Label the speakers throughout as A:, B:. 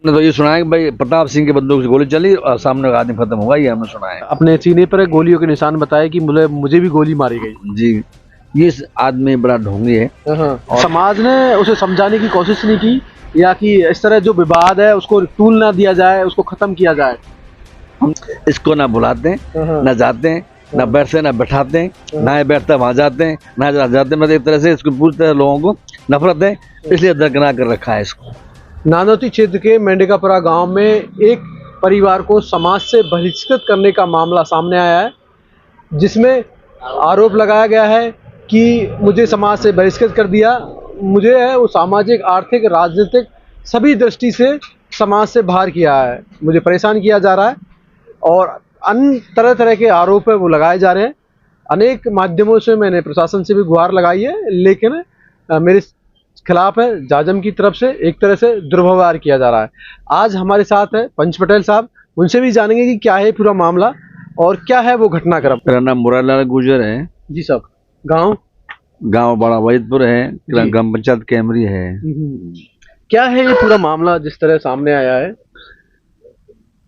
A: ने तो ये सुना है कि भाई प्रताप सिंह की बंदूक से गोली चली और सामने का आदमी खत्म हुआ, ये हमने सुना है।
B: अपने सीने पर गोलियों के निशान बताए कि मुझे भी गोली मारी गई।
A: जी, ये आदमी बड़ा ढोंगी है।
B: और समाज ने उसे समझाने की कोशिश नहीं की, या कि इस तरह जो विवाद है उसको टूल ना दिया जाए, उसको खत्म किया जाए।
A: हम इसको ना बुलाते हैं, ना जाते हैं, ना बैठते ना बैठाते हैं, ना बैठता वहां जाते हैं, ना जाते हैं। मतलब एक तरह से इसको पूरी तरह लोगों को नफरत है, इसलिए दरकिनार कर रखा है इसको।
B: नानौती क्षेत्र के मेंढकापुरा गांव में एक परिवार को समाज से बहिष्कृत करने का मामला सामने आया है, जिसमें आरोप लगाया गया है कि मुझे समाज से बहिष्कृत कर दिया, मुझे है वो सामाजिक, आर्थिक, राजनीतिक सभी दृष्टि से समाज से बाहर किया है, मुझे परेशान किया जा रहा है और अन्य तरह तरह के आरोप है वो लगाए जा रहे हैं। अनेक माध्यमों से मैंने प्रशासन से भी गुहार लगाई है, लेकिन मेरे खिलाफ है जाजम की तरफ से एक तरह से दुर्व्यवहार किया जा रहा है। आज हमारे साथ है पंच पटेल साहब, उनसे भी जानेंगे कि क्या है पूरा मामला और क्या है वो घटनाक्रम।
A: मेरा नाम मुरारलाल गुर्जर है
B: जी साहब। गांव
A: बड़ा वहीदपुर है, ग्राम पंचायत कैमरी है।
B: क्या है ये पूरा मामला जिस तरह सामने आया है?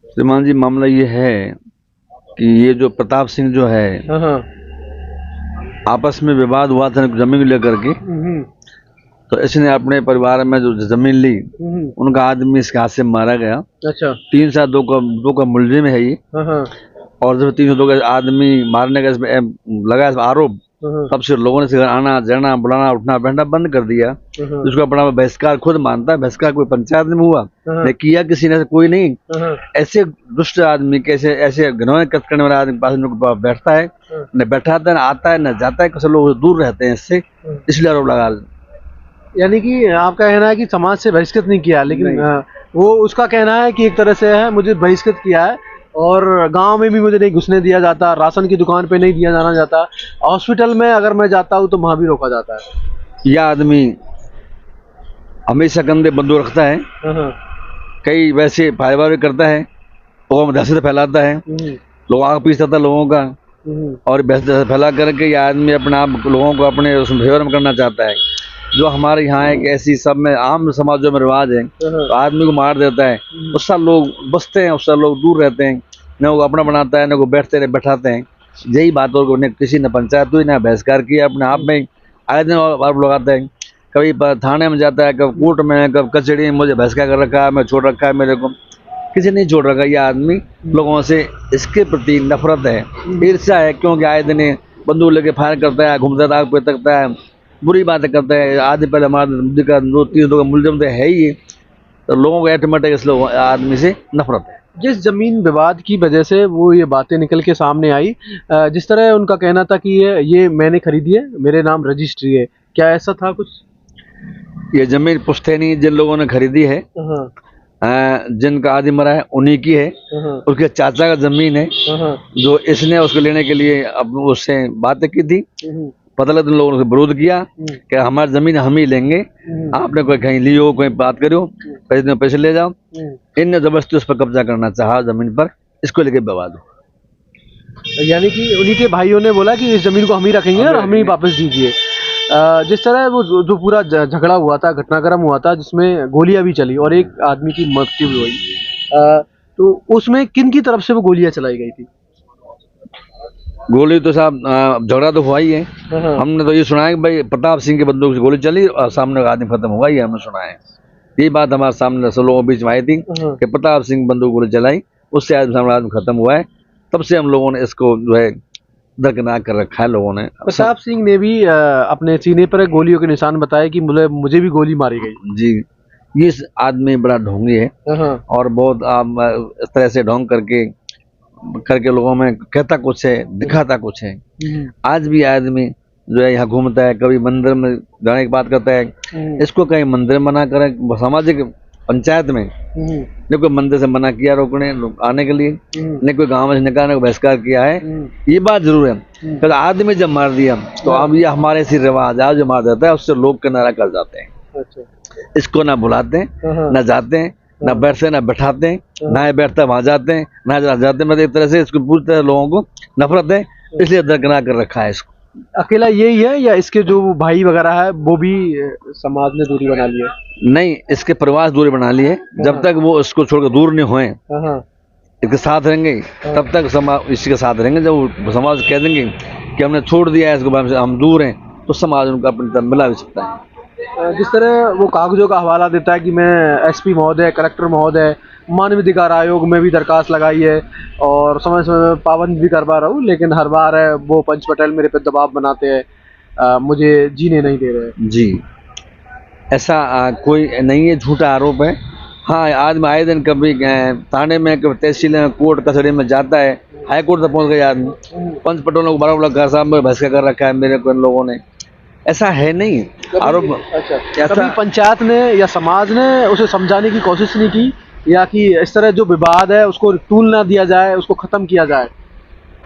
A: श्रीमान जी, मामला ये है कि ये जो प्रताप सिंह जो है, आपस में विवाद हुआ था जमीन लेकर के। तो इसने अपने परिवार में जो जमीन ली, उनका आदमी इसके हाथ से मारा गया।
B: अच्छा।
A: 302 का मुलजिम है ये। और जब 302 का आदमी मारने का इसमें लगा इसमें आरोप, तब से लोगों ने इसे आना जाना बुलाना उठना बैठना बंद कर दिया। जिसको अपना बहिष्कार खुद मानता है, बहिष्कार कोई पंचायत में हुआ नहीं, किया किसी ने, कोई नहीं। ऐसे दुष्ट आदमी के ऐसे घिनौने कर्म करने वाले आदमी पास में बैठता है, न बैठाता है, न आता है, न जाता है। कुछ लोग दूर रहते हैं इससे, इसलिए आरोप लगा।
B: यानी कि आपका कहना है कि समाज से बहिष्कृत नहीं किया, लेकिन वो उसका कहना है कि एक तरह से है मुझे बहिष्कृत किया है और गांव में भी मुझे नहीं घुसने दिया जाता, राशन की दुकान पे नहीं दिया जाना जाता, हॉस्पिटल में अगर मैं जाता हूँ तो वहां भी रोका जाता है।
A: यह आदमी हमेशा कंधे बंदूक रखता है, कई वैसे फायरवार भी करता है, लोगों में दहशत फैलाता है, लोग आग पीसता था लोगों का, और दहशत फैला करके यह आदमी अपने आप लोगों को अपने उसमें फेवर में करना चाहता है। जो हमारे यहाँ एक ऐसी सब में आम समाजों में रिवाज है, तो आदमी को मार देता है, उससे लोग बसते हैं, उससे लोग दूर रहते हैं, न वो अपना बनाता है, न वो बैठते रहे बैठाते हैं। यही बातों को किसी ने पंचायत हुई ना बहिष्कार किया, अपने आप में आए दिन आरोप लगाते हैं। कभी थाने में जाता है, कभी कोर्ट में, कभी कचहरी में, मुझे बहिष्कार कर रखा है, मैं छोड़ रखा है, मेरे को किसी नहीं छोड़ रखा। यह आदमी लोगों से इसके प्रति नफरत है, ईर्ष्या है, क्योंकि आए दिन बंदूक लेके फायर करता है, घूमता है, आग पे तकता है, बुरी बातें करते हैं। आधे पहले हमारे का 2-3 का मुलजिम तो है ही, तो लोगों को ऑटोमेटिक इस लोग आदमी से नफरत है।
B: जिस जमीन विवाद की वजह से वो ये बातें निकल के सामने आई, जिस तरह उनका कहना था कि ये मैंने खरीदी है, मेरे नाम रजिस्ट्री है, क्या ऐसा था कुछ?
A: ये जमीन पुश्तैनी जिन लोगों ने खरीदी है, जिनका आदि मरा है, उन्हीं की है। उसके चाचा का जमीन है, जो इसने उसको लेने के लिए अब उससे बातें की थी। पता लगा, लोगों ने विरोध किया कि हमारी जमीन हम ही लेंगे, आपने कोई कहीं ली हो, कोई बात करो, पैसे ले जाओ। इनने जबरदस्ती उस पर कब्जा करना चाहा जमीन पर, इसको लेके विवाद हो।
B: यानी कि उन्हीं के भाइयों ने बोला कि इस जमीन को हम ही रखेंगे और हम ही वापस दीजिए। जिस तरह वो जो पूरा झगड़ा हुआ था, घटनाक्रम हुआ था, जिसमें गोलियां भी चली और एक आदमी की मृत्यु भी हुई, तो उसमें किन की तरफ से वो गोलियां चलाई गई थी?
A: गोली तो साहब झगड़ा तो हुआ ही है। हमने तो ये सुना है कि भाई प्रताप सिंह की बंदूक से गोली चली और सामने का आदमी खत्म हुआ, ये हमने सुना है। ये बात हमारे सामने सब लोगों के बीच में आई थी कि प्रताप सिंह बंदूक गोली चलाई, उससे आदमी खत्म हुआ है। तब से हम लोगों ने इसको जो है दरकिनार कर रखा है लोगों ने।
B: प्रताप सिंह ने भी अपने सीने पर गोलियों के निशान बताए कि मुझे भी गोली मारी गई।
A: जी, ये आदमी बड़ा ढोंगी है और बहुत इस तरह से ढोंग करके लोगों में कहता कुछ है, दिखाता कुछ है। आज भी आदमी जो है यहाँ घूमता है, कभी मंदिर में जाने की बात करता है, इसको कहीं मंदिर मना करें, सामाजिक पंचायत में न कोई मंदिर से मना किया रोकने आने के लिए, न कोई गांव में निकालने को बहिष्कार किया है। ये बात जरूर है, तो आदमी जब मार दिया तो अब ये हमारे ऐसी रिवाज है, जो मार देता है उससे लोग किनारा कर जाते हैं। इसको ना बुलाते हैं, ना जाते हैं, ना बैठते ना बैठाते हैं, ना बैठता वहां जाते हैं, ना जाते हैं। मतलब एक तरह से इसको पूरी तरह लोगों को नफरत है, इसलिए दरकिनार कर रखा है इसको।
B: अकेला यही है या इसके जो भाई वगैरह है वो भी समाज ने दूरी बना ली है?
A: नहीं, इसके परिवार से दूरी बना ली है। जब तक वो इसको छोड़कर दूर नहीं हुए,
B: हाँ
A: इसके साथ रहेंगे, तब तक समाज इसी के साथ रहेंगे। जब वो समाज कह देंगे कि हमने छोड़ दिया है इसको, हम दूर हैं, तो समाज उनका अपनी तरफ मिला भी सकता है।
B: जिस तरह वो कागजों का हवाला देता है कि मैं एसपी महोदय, कलेक्टर महोदय, मानवाधिकार आयोग में भी दरखास्त लगाई है और समय समय में पाबंद भी करवा रहा हूँ, लेकिन हर बार है वो पंच पटेल मेरे पे दबाव बनाते हैं, मुझे जीने नहीं दे रहे।
A: जी, ऐसा कोई नहीं है, झूठा आरोप है। हाँ, आदमी आए दिन कभी थाने में, कभी तहसील में, कोर्ट कचहरी में जाता है, हाई कोर्ट तक पहुँच गया आदमी। पंच पटेलों को बड़ा घर साहब में भैंस कर रखा है मेरे को इन लोगों ने, ऐसा है नहीं आरोप।
B: अच्छा, कभी पंचायत ने या समाज ने उसे समझाने की कोशिश नहीं की, या कि इस तरह जो विवाद है उसको टूल ना दिया जाए, उसको खत्म किया जाए?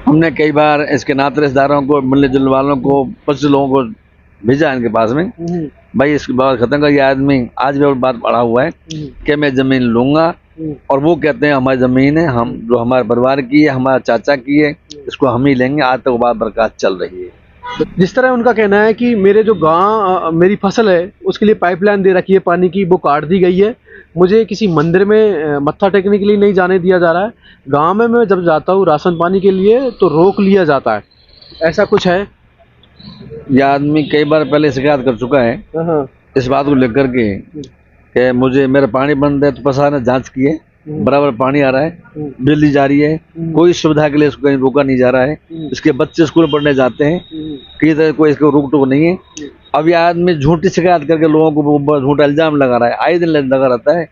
A: हमने कई बार इसके नाते रिश्तेदारों को, मिलने जुलने वालों को, 25 लोगों को भेजा इनके पास में, भाई इसकी बात खत्म कर। ये आदमी आज भी बात पड़ा हुआ है कि मैं जमीन लूंगा, और वो कहते हैं हमारी जमीन है, हम जो हमारे परिवार की है, हमारे चाचा की है, इसको हम ही लेंगे। आज तक वो बात बर्खास्त चल रही है।
B: जिस तरह उनका कहना है कि मेरे जो गांव, मेरी फसल है उसके लिए पाइपलाइन दे रखी है पानी की, वो काट दी गई है, मुझे किसी मंदिर में मत्था टेकने के लिए नहीं जाने दिया जा रहा है, गांव में मैं जब जाता हूँ राशन पानी के लिए तो रोक लिया जाता है, ऐसा कुछ है?
A: यह आदमी कई बार पहले शिकायत कर चुका है इस बात को लेकर के कि मुझे मेरा पानी बंद है। तो प्रशासन ने जांच की है, बराबर पानी आ रहा है, बिजली जारी है, कोई सुविधा के लिए इसको कहीं रोका नहीं जा रहा है। इसके बच्चे स्कूल पढ़ने जाते हैं, किसी तरह कोई इसको रोक टोक नहीं है। अब ये आदमी झूठी शिकायत करके लोगों को झूठा इल्जाम लगा रहा है, आए दिन लगा रहता है,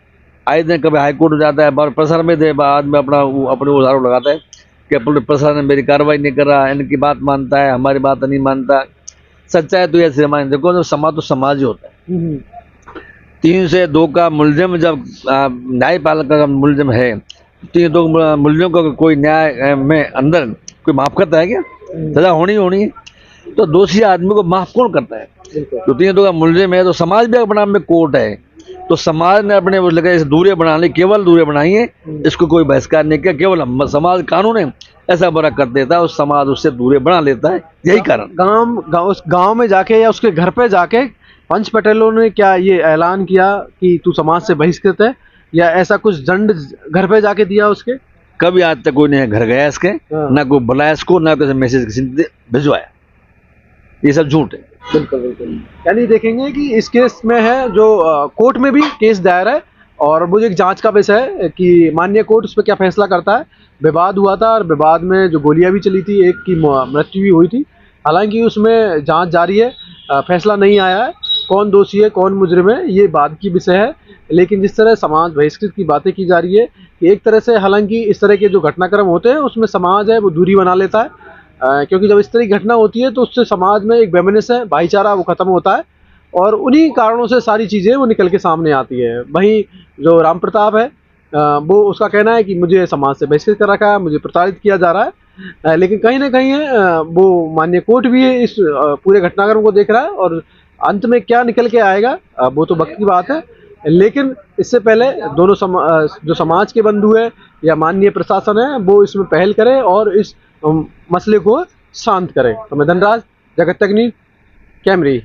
A: आए दिन कभी हाई कोर्ट जाता है, प्रशासन में आदमी अपने आरोप लगाता है कि प्रशासन मेरी कार्रवाई नहीं कर रहा, इनकी बात मानता है, हमारी बात नहीं मानता। सच्चाई तो ऐसे मान, देखो जब समाज तो समाज ही होता है। 3 से 2 का मुलजिम जब न्यायपालिका का मुलजिम है, 3-2 मुलजिम का कोई न्याय में अंदर कोई माफ करता है क्या? सजा होनी है। तो दोषी आदमी को माफ कौन करता है? तो 3-2 का मुलजिम है, तो समाज भी अपना में कोर्ट है, तो समाज ने अपने लगे दूरियां बना ली, केवल दूरियां बनाई है, इसको कोई बहिष्कार नहीं किया। केवल समाज कानून है ऐसा बड़ा कर देता है, उस समाज उससे दूरियां बना लेता है, यही कारण।
B: उस गांव में जाके या उसके घर पे जाके पंच पटेलों ने क्या ये ऐलान किया कि तू समाज से बहिष्कृत है, या ऐसा कुछ दंड घर पे जाके दिया उसके?
A: कभी आज तक कोई नहीं घर गया इसके, ना कोई बुलाया इसको, ना कोई मैसेज किसी ने भिजवाया। ये सब झूठ है।
B: बिल्कुल। यानी देखेंगे कि इस केस में है जो कोर्ट में भी केस दायर है, और वो एक जांच का विषय है कि माननीय कोर्ट उस पर क्या फैसला करता है। विवाद हुआ था और विवाद में जो गोलियां भी चली थी, एक की मृत्यु भी हुई थी, हालांकि उसमें जांच जारी है, फैसला नहीं आया है, कौन दोषी है कौन मुजरिम है ये बात की विषय है। लेकिन जिस तरह समाज बहिष्कृत की बातें की जा रही है, एक तरह से हालांकि इस तरह के जो घटनाक्रम होते हैं उसमें समाज है वो दूरी बना लेता है, क्योंकि जब इस तरह की घटना होती है तो उससे समाज में एक वैमनस्य है, भाईचारा वो खत्म होता है, और उन्हीं कारणों से सारी चीज़ें वो निकल के सामने आती है। वहीं जो राम प्रताप है, वो उसका कहना है कि मुझे समाज से बहिष्कृत कर रखा है, मुझे प्रताड़ित किया जा रहा है, लेकिन कहीं ना कहीं है वो माननीय कोर्ट भी इस पूरे घटनाक्रम को देख रहा है, और अंत में क्या निकल के आएगा वो तो वक्त की बात है। लेकिन इससे पहले दोनों जो समाज के बंधु है या माननीय प्रशासन है वो इसमें पहल करे और इस मसले को शांत करें। तो मैं धनराज, जगत तकनीर, कैमरी।